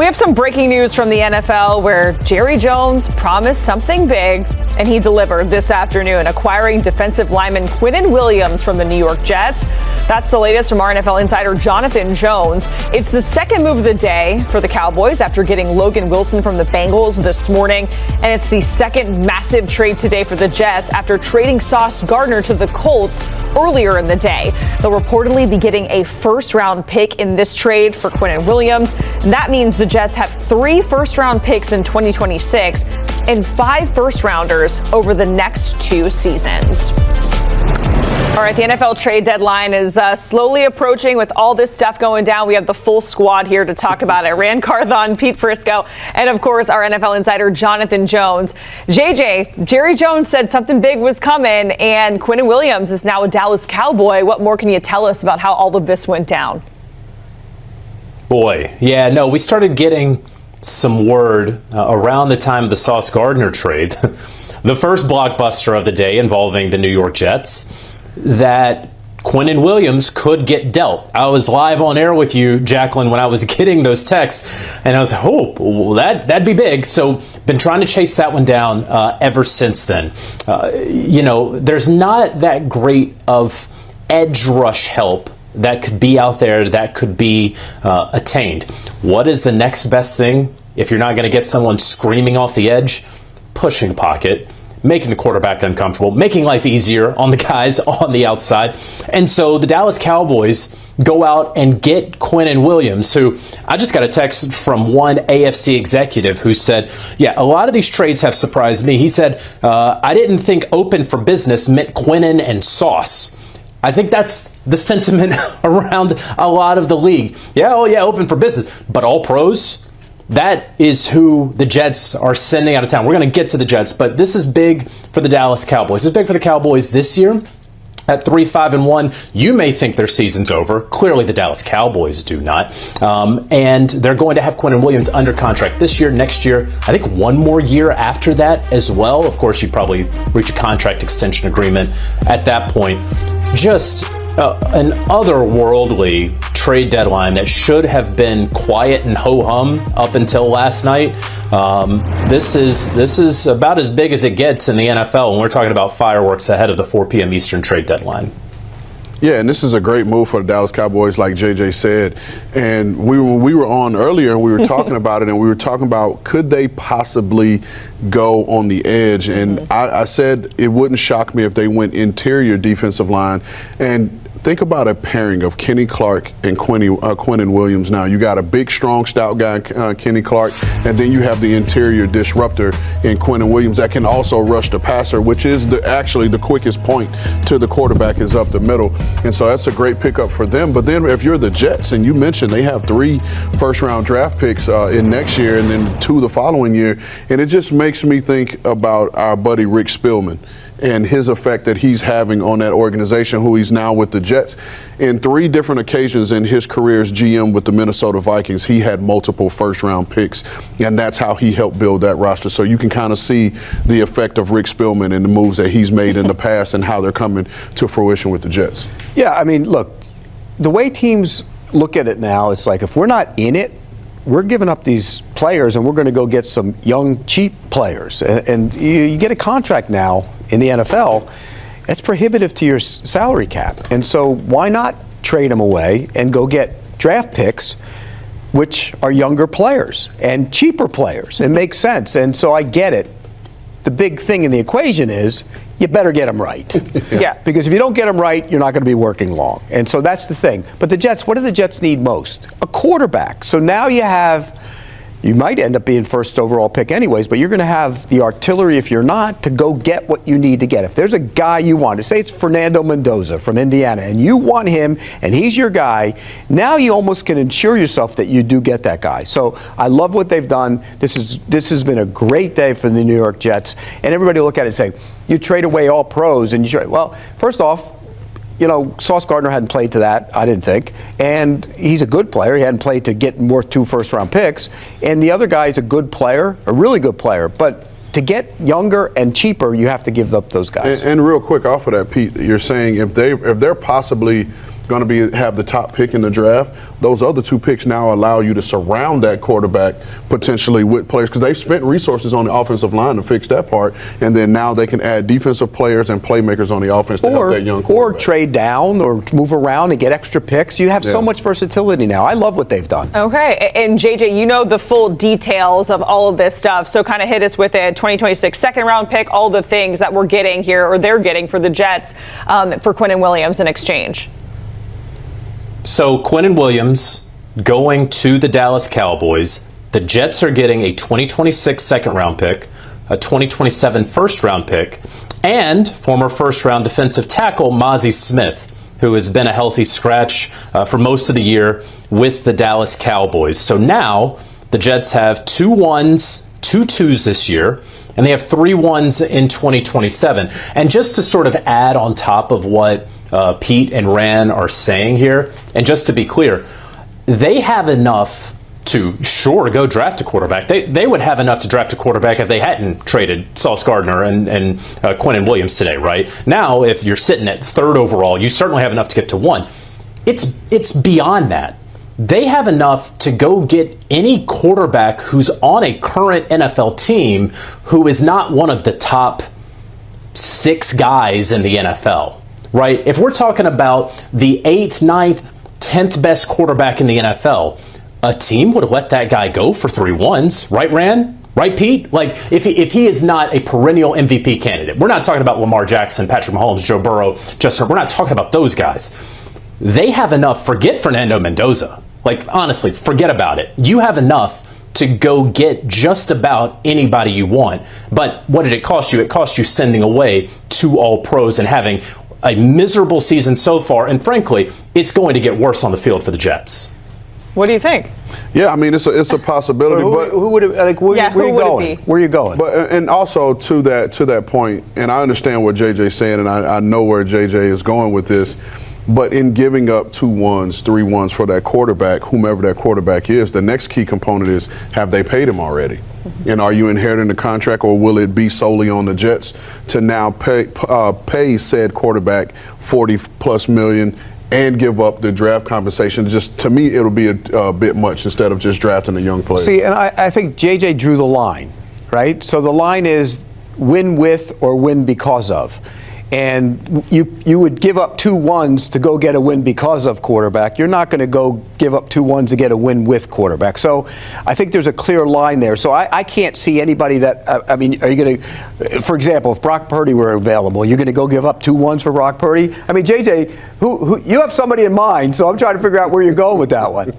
We have some breaking news from the NFL where Jerry Jones promised something big, and he delivered this afternoon, acquiring defensive lineman Quinnen Williams from the New York Jets. That's the latest from our NFL insider Jonathan Jones. It's the second move of the day for the Cowboys after getting Logan Wilson from the Bengals this morning, and it's the second massive trade today for the Jets after trading Sauce Gardner to the Colts earlier in the day. They'll reportedly be getting a first-round pick in this trade for Quinnen Williams. And that means the Jets have 3 first-round picks in 2026 and 5 first-rounders over the next 2 seasons. All right, the NFL trade deadline is slowly approaching with all this stuff going down. We have the full squad here to talk about it. Rand Carthon, Pete Prisco, and of course, our NFL insider, Jonathan Jones. JJ, Jerry Jones said something big was coming, and Quinnen Williams is now a Dallas Cowboy. What more can you tell us about how all of this went down? Boy, yeah, no, we started getting some word around the time of the Sauce Gardner trade, the first blockbuster of the day involving the New York Jets, that Quinnen Williams could get dealt. I was live on air with you, Jacqueline, when I was getting those texts, and I was like, oh, well, that'd be big. So been trying to chase that one down ever since then. There's not that great of edge rush help that could be out there, that could be attained. What is the next best thing if you're not going to get someone screaming off the edge? Pushing the pocket, making the quarterback uncomfortable, making life easier on the guys on the outside. And so the Dallas Cowboys go out and get Quinnen Williams, who I just got a text from one AFC executive who said, yeah, a lot of these trades have surprised me. He said, I didn't think open for business meant Quinnen and Sauce. I think that's the sentiment around a lot of the league. Yeah, open for business. But all pros? That is who the Jets are sending out of town. We're going to get to the Jets, but this is big for the Dallas Cowboys. It's big for the Cowboys this year at 3-5-1. You may think their season's over. Clearly, the Dallas Cowboys do not. And they're going to have Quinnen Williams under contract this year, next year, I think one more year after that as well. Of course, you'd probably reach a contract extension agreement at that point. Just an otherworldly trade deadline that should have been quiet and ho-hum up until last night. This is about as big as it gets in the NFL when we're talking about fireworks ahead of the 4 p.m. Eastern trade deadline. Yeah, and this is a great move for the Dallas Cowboys, like JJ said. And when we were on earlier and we were talking about it, and we were talking about could they possibly go on the edge. And I said it wouldn't shock me if they went interior defensive line. And think about a pairing of Kenny Clark and Quinnen Williams. Now, you got a big, strong, stout guy, Kenny Clark, and then you have the interior disruptor in Quinnen Williams that can also rush the passer, which is actually the quickest point to the quarterback is up the middle. And so that's a great pickup for them. But then if you're the Jets, and you mentioned they have 3 first-round draft picks in next year and then 2 the following year, and it just makes me think about our buddy Rick Spielman and his effect that he's having on that organization, who he's now with the Jets. In 3 different occasions in his career as GM with the Minnesota Vikings, he had multiple first-round picks, and that's how he helped build that roster. So you can kind of see the effect of Rick Spielman and the moves that he's made in the past and how they're coming to fruition with the Jets. Yeah, I mean, look, the way teams look at it now, it's like if we're not in it, we're giving up these players and we're going to go get some young, cheap players. And you get a contract now in the NFL, that's prohibitive to your salary cap. And so why not trade them away and go get draft picks, which are younger players and cheaper players? It makes sense. And so I get it. The big thing in the equation is you better get them right. Yeah. Because if you don't get them right, you're not going to be working long. And so that's the thing. But the Jets, what do the Jets need most? A quarterback. So now you might end up being first overall pick anyways, but you're going to have the artillery, if you're not, to go get what you need to get. If there's a guy you want, say it's Fernando Mendoza from Indiana, and you want him, and he's your guy, now you almost can ensure yourself that you do get that guy. So I love what they've done. This has been a great day for the New York Jets. And everybody look at it and say, you trade away all pros, and well, first off, Sauce Gardner hadn't played to that, I didn't think. And he's a good player. He hadn't played to get more 2 first-round picks. And the other guy is a good player, a really good player. But to get younger and cheaper, you have to give up those guys. And real quick off of that, Pete, you're saying if they're possibly going to have the top pick in the draft, those other 2 picks now allow you to surround that quarterback potentially with players, because they've spent resources on the offensive line to fix that part, and then now they can add defensive players and playmakers on the offense to help that young quarterback. Or trade down or move around and get extra picks. You have so much versatility now. I love what they've done. Okay, and JJ, you know the full details of all of this stuff, so kind of hit us with it. 2026 second-round pick, all the things that we're getting here, or they're getting for the Jets, for Quinnen Williams in exchange. So Quinnen Williams going to the Dallas Cowboys. The Jets are getting a 2026 second-round pick, a 2027 first-round pick, and former first-round defensive tackle Mozzie Smith, who has been a healthy scratch for most of the year with the Dallas Cowboys. So now the Jets have 2 1s, 2 2s this year, and they have 3 1s in 2027. And just to sort of add on top of what Pete and Ran are saying here, and just to be clear, they have enough to go draft a quarterback. They would have enough to draft a quarterback if they hadn't traded Sauce Gardner and Quinnen Williams today, right? Now, if you're sitting at 3rd overall, you certainly have enough to get to 1. It's beyond that. They have enough to go get any quarterback who's on a current NFL team who is not one of the top 6 guys in the NFL, right? If we're talking about the 8th, 9th, 10th best quarterback in the NFL, a team would let that guy go for 3 1s, right, Ran? Right, Pete? Like, if he is not a perennial MVP candidate, we're not talking about Lamar Jackson, Patrick Mahomes, Joe Burrow, we're not talking about those guys. They have enough. Forget Fernando Mendoza. Like, honestly, forget about it. You have enough to go get just about anybody you want. But what did it cost you? It cost you sending away 2 All-Pros and having a miserable season so far. And frankly, it's going to get worse on the field for the Jets. What do you think? Yeah, I mean, it's a possibility. Who would it, where are you going? Where are you going? But and also to that point, and I understand what JJ's saying, and I know where JJ is going with this. But in giving up 2 1s, 3 1s for that quarterback, whomever that quarterback is, the next key component is, have they paid him already? And are you inheriting the contract, or will it be solely on the Jets to now pay said quarterback $40+ million? And give up the draft compensation? Just to me, it'll be a bit much instead of just drafting a young player. See, and I think JJ drew the line, right? So the line is win with or win because of. And you would give up 2 1s to go get a win because of quarterback. You're not going to go give up 2 1s to get a win with quarterback. So I think there's a clear line there. So I can't see anybody that, I mean, are you going to, for example, if Brock Purdy were available, you're going to go give up 2 1s for Brock Purdy? I mean, JJ, who you have somebody in mind, so I'm trying to figure out where you're going with that one.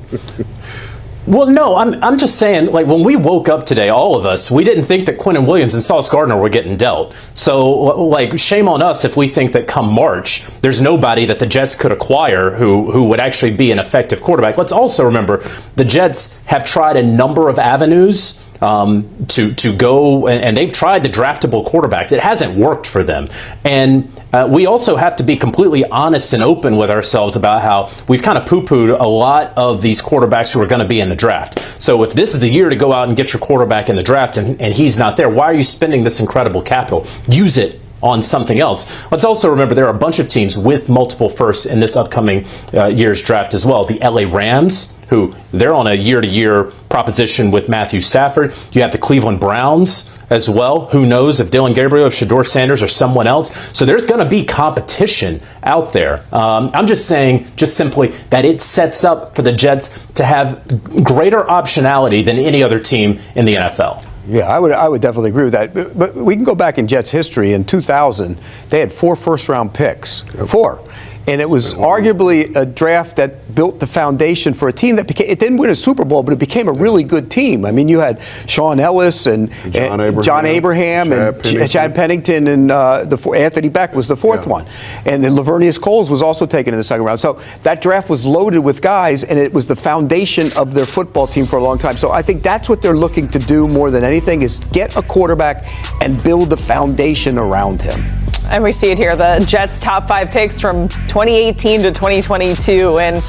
Well, no, I'm just saying, like, when we woke up today, all of us, we didn't think that Quinnen Williams and Sauce Gardner were getting dealt. So, like, shame on us if we think that come March, there's nobody that the Jets could acquire who would actually be an effective quarterback. Let's also remember, the Jets have tried a number of avenues to go, and they've tried the draftable quarterbacks. It hasn't worked for them. And we also have to be completely honest and open with ourselves about how we've kind of poo-pooed a lot of these quarterbacks who are going to be in the draft. So if this is the year to go out and get your quarterback in the draft and he's not there, why are you spending this incredible capital? Use it on something else. Let's also remember there are a bunch of teams with multiple firsts in this upcoming year's draft as well. The LA Rams, who they're on a year-to-year proposition with Matthew Stafford. You have the Cleveland Browns as well. Who knows if Dylan Gabriel, if Shedeur Sanders, or someone else. So there's going to be competition out there. I'm just saying, just simply, that it sets up for the Jets to have greater optionality than any other team in the NFL. Yeah, I would definitely agree with that. But we can go back in Jets history. In 2000, they had 4 first-round picks. 4. And it was arguably a draft that built the foundation for a team that it didn't win a Super Bowl, but it became a really good team. I mean, you had Sean Ellis and John Abraham and Chad Pennington and Anthony Beck was the 4th one. And then Lavernius Coles was also taken in the 2nd round. So that draft was loaded with guys, and it was the foundation of their football team for a long time. So I think that's what they're looking to do more than anything, is get a quarterback and build the foundation around him. And we see it here, the Jets' top 5 picks from 2018 to 2022. And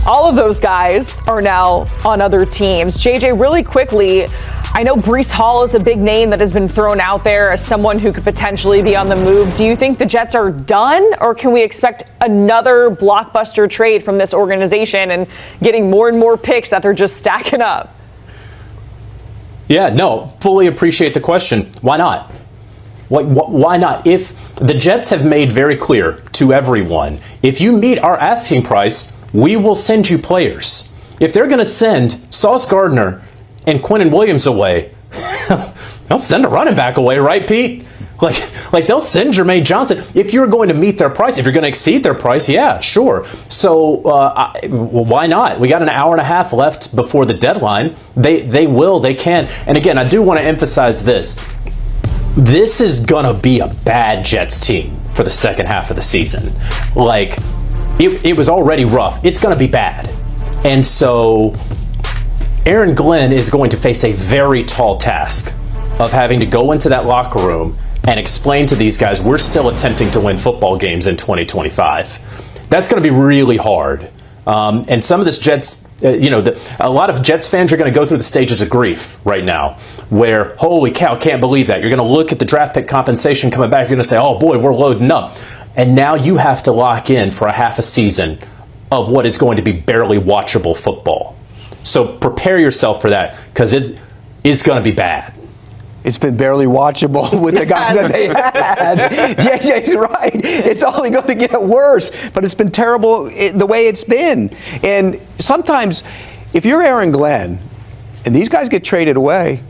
all of those guys are now on other teams. JJ, really quickly, I know Breece Hall is a big name that has been thrown out there as someone who could potentially be on the move. Do you think the Jets are done, or can we expect another blockbuster trade from this organization and getting more and more picks that they're just stacking up? Yeah, no, fully appreciate the question. Why not? Why not? If the Jets have made very clear to everyone, if you meet our asking price, we will send you players. If they're going to send Sauce Gardner and Quinnen Williams away, they'll send a running back away, right, Pete? Like they'll send Jermaine Johnson. If you're going to meet their price, if you're going to exceed their price, yeah, sure. So why not? We got an hour and a half left before the deadline. They can. And again, I do want to emphasize this. This is going to be a bad Jets team for the second half of the season. Like, it was already rough. It's going to be bad. And so Aaron Glenn is going to face a very tall task of having to go into that locker room and explain to these guys, we're still attempting to win football games in 2025. That's going to be really hard. And some of this Jets, a lot of Jets fans are going to go through the stages of grief right now where, holy cow, can't believe that. You're going to look at the draft pick compensation coming back. You're going to say, oh boy, we're loading up. And now you have to lock in for a half a season of what is going to be barely watchable football. So prepare yourself for that, because it is going to be bad. It's been barely watchable with the guys that they had. JJ's right. It's only going to get worse, but it's been terrible the way it's been. And sometimes, if you're Aaron Glenn and these guys get traded away,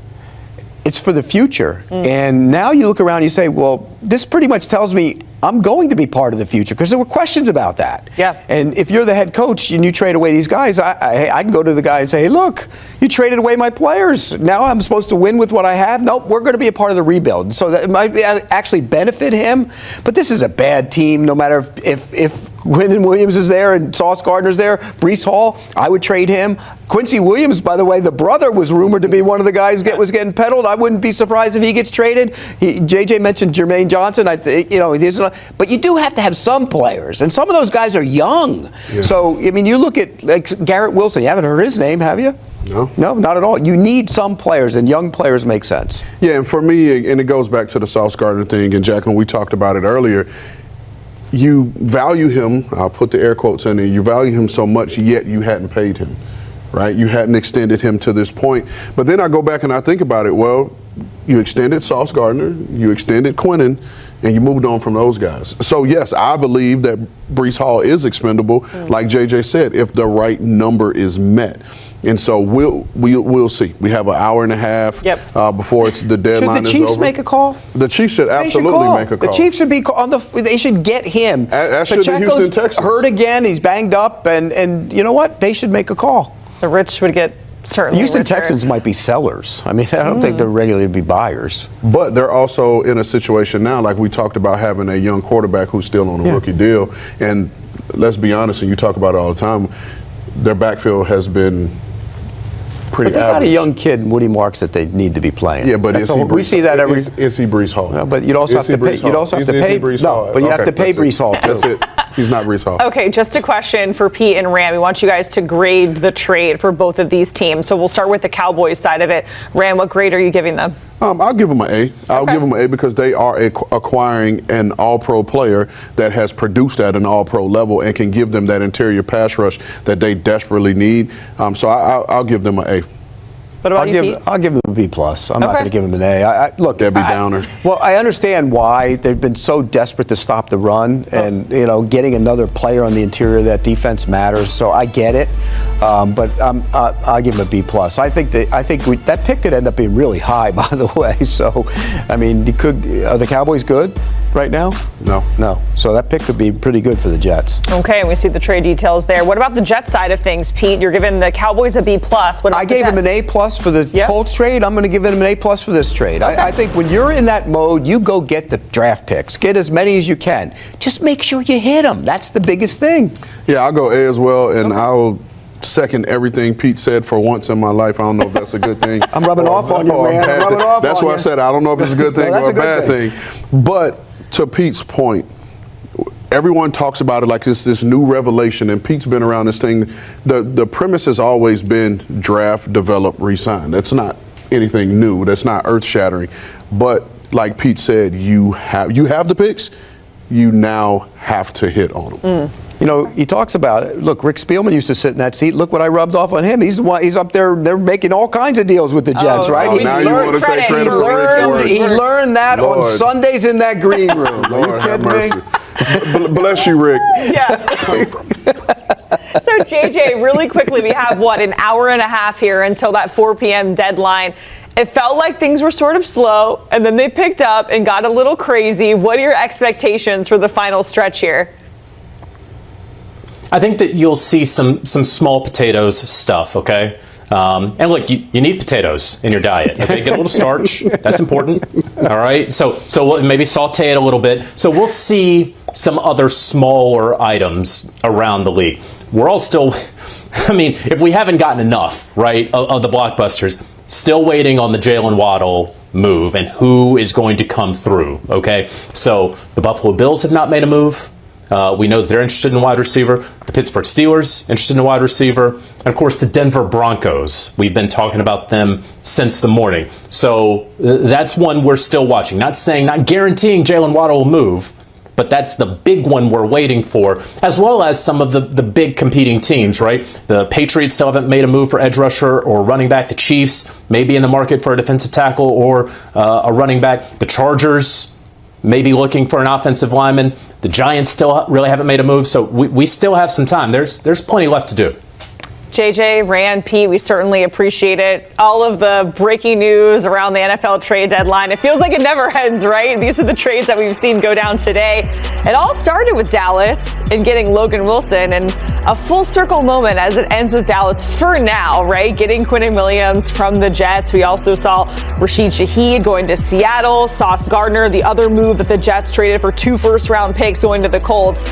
it's for the future. And now you look around and you say, well, this pretty much tells me I'm going to be part of the future, because there were questions about that. Yeah. And if you're the head coach and you trade away these guys, I can go to the guy and say, hey, look, you traded away my players. Now I'm supposed to win with what I have? Nope, we're going to be a part of the rebuild. So that might actually benefit him. But this is a bad team, no matter if Quinnen Williams is there and Sauce Gardner's there. Breece Hall, I would trade him. Quincy Williams, by the way, the brother was rumored to be one of the guys was getting peddled. I wouldn't be surprised if he gets traded. JJ mentioned Jermaine Johnson. But you do have to have some players, and some of those guys are young. Yeah. So, I mean, you look at like Garrett Wilson. You haven't heard his name, have you? No, not at all. You need some players, and young players make sense. Yeah, and for me, and it goes back to the Sauce Gardner thing, and Jacqueline, we talked about it earlier. You value him, I'll put the air quotes in there, you value him so much, yet you hadn't paid him, right? You hadn't extended him to this point. But then I go back and I think about it, well, you extended Sauce Gardner, you extended Quinnen, and you moved on from those guys. So, yes, I believe that Breece Hall is expendable, like JJ said, if the right number is met. And so we'll see. We have an hour and a half before it's the deadline is over. Should the Chiefs make a call? The Chiefs should absolutely make a call. The Chiefs should be on they should get him. As should the Houston Texans. Hurt again. He's banged up, and you know what? They should make a call. The rich would get certainly. Houston richer. Texans might be sellers. I mean, I don't think they're ready to be buyers. But they're also in a situation now, like we talked about, having a young quarterback who's still on a rookie deal. And let's be honest, and you talk about it all the time, their backfield has been pretty But they average. got a young kid in Woody Marks that they need to be playing. Yeah, but is he we see that every. Is he Breece Hall? No, but you'd also have to pay. You'd also have to pay. No, but you have to pay Breece Hall too. That's it. He's not Breece Hall. Okay, just a question for Pete and Rand. We want you guys to grade the trade for both of these teams. So we'll start with the Cowboys side of it. Rand, what grade are you giving them? I'll give them an A. I'll give them an A because they are acquiring an all-pro player that has produced at an all-pro level and can give them that interior pass rush that they desperately need. So I'll give them an A. What about you, Pete? I'll give them a B+. I'm not going to give them an A. Look, Debbie Downer. Well, I understand why they've been so desperate to stop the run, and getting another player on the interior of that defense matters. So I get it, but I'll give them a B+. I think that pick could end up being really high, by the way. So, I mean, are the Cowboys good right now? No. So that pick could be pretty good for the Jets. Okay, and we see the trade details there. What about the Jets side of things, Pete? You're giving the Cowboys a B+. What about I gave them an A+ for the Colts trade. I'm going to give them an A+ for this trade. Okay. I think when you're in that mode, you go get the draft picks. Get as many as you can. Just make sure you hit them. That's the biggest thing. Yeah, I'll go A as well, and I'll second everything Pete said for once in my life. I don't know if that's a good thing. I'm rubbing off on you, man. I'm rubbing off That's on why you. I said I don't know if it's a good thing No, or a bad thing. But to Pete's point, everyone talks about it like it's this new revelation, and Pete's been around this thing. The premise has always been draft, develop, resign. That's not anything new. That's not earth-shattering. But like Pete said, you have the picks. You now have to hit on them. You know, he talks about it. Look, Rick Spielman used to sit in that seat. Look what I rubbed off on him. He's the one. He's up there. They're making all kinds of deals with the Jets, right? So now you want to take credit for it. He learned that on Sundays in that green room. Lord have mercy. Bless you, Rick. Yeah. So, JJ, really quickly, we have, an hour and a half here until that 4 p.m. deadline. It felt like things were sort of slow, and then they picked up and got a little crazy. What are your expectations for the final stretch here? I think that you'll see some small potatoes stuff, okay? And look, you need potatoes in your diet, okay? Get a little starch. That's important, all right? So we'll maybe saute it a little bit. So we'll see some other smaller items around the league. We're all still, if we haven't gotten enough, right, of the blockbusters, still waiting on the Jalen Waddle move and who is going to come through, okay? So the Buffalo Bills have not made a move. We know that they're interested in a wide receiver. The Pittsburgh Steelers interested in a wide receiver. And, of course, the Denver Broncos. We've been talking about them since the morning. So that's one we're still watching. Not guaranteeing Jalen Waddle will move, but that's the big one we're waiting for, as well as some of the big competing teams, right? The Patriots still haven't made a move for edge rusher or running back. The Chiefs may be in the market for a defensive tackle or a running back. The Chargers may be looking for an offensive lineman. The Giants still really haven't made a move, so we still have some time. There's plenty left to do. JJ, Rand, Pete, we certainly appreciate it. All of the breaking news around the NFL trade deadline. It feels like it never ends, right? These are the trades that we've seen go down today. It all started with Dallas and getting Logan Wilson, and a full circle moment as it ends with Dallas for now, right? Getting Quinnen Williams from the Jets. We also saw Rashid Shaheed going to Seattle, Sauce Gardner, the other move that the Jets traded for 2 first-round picks going to the Colts.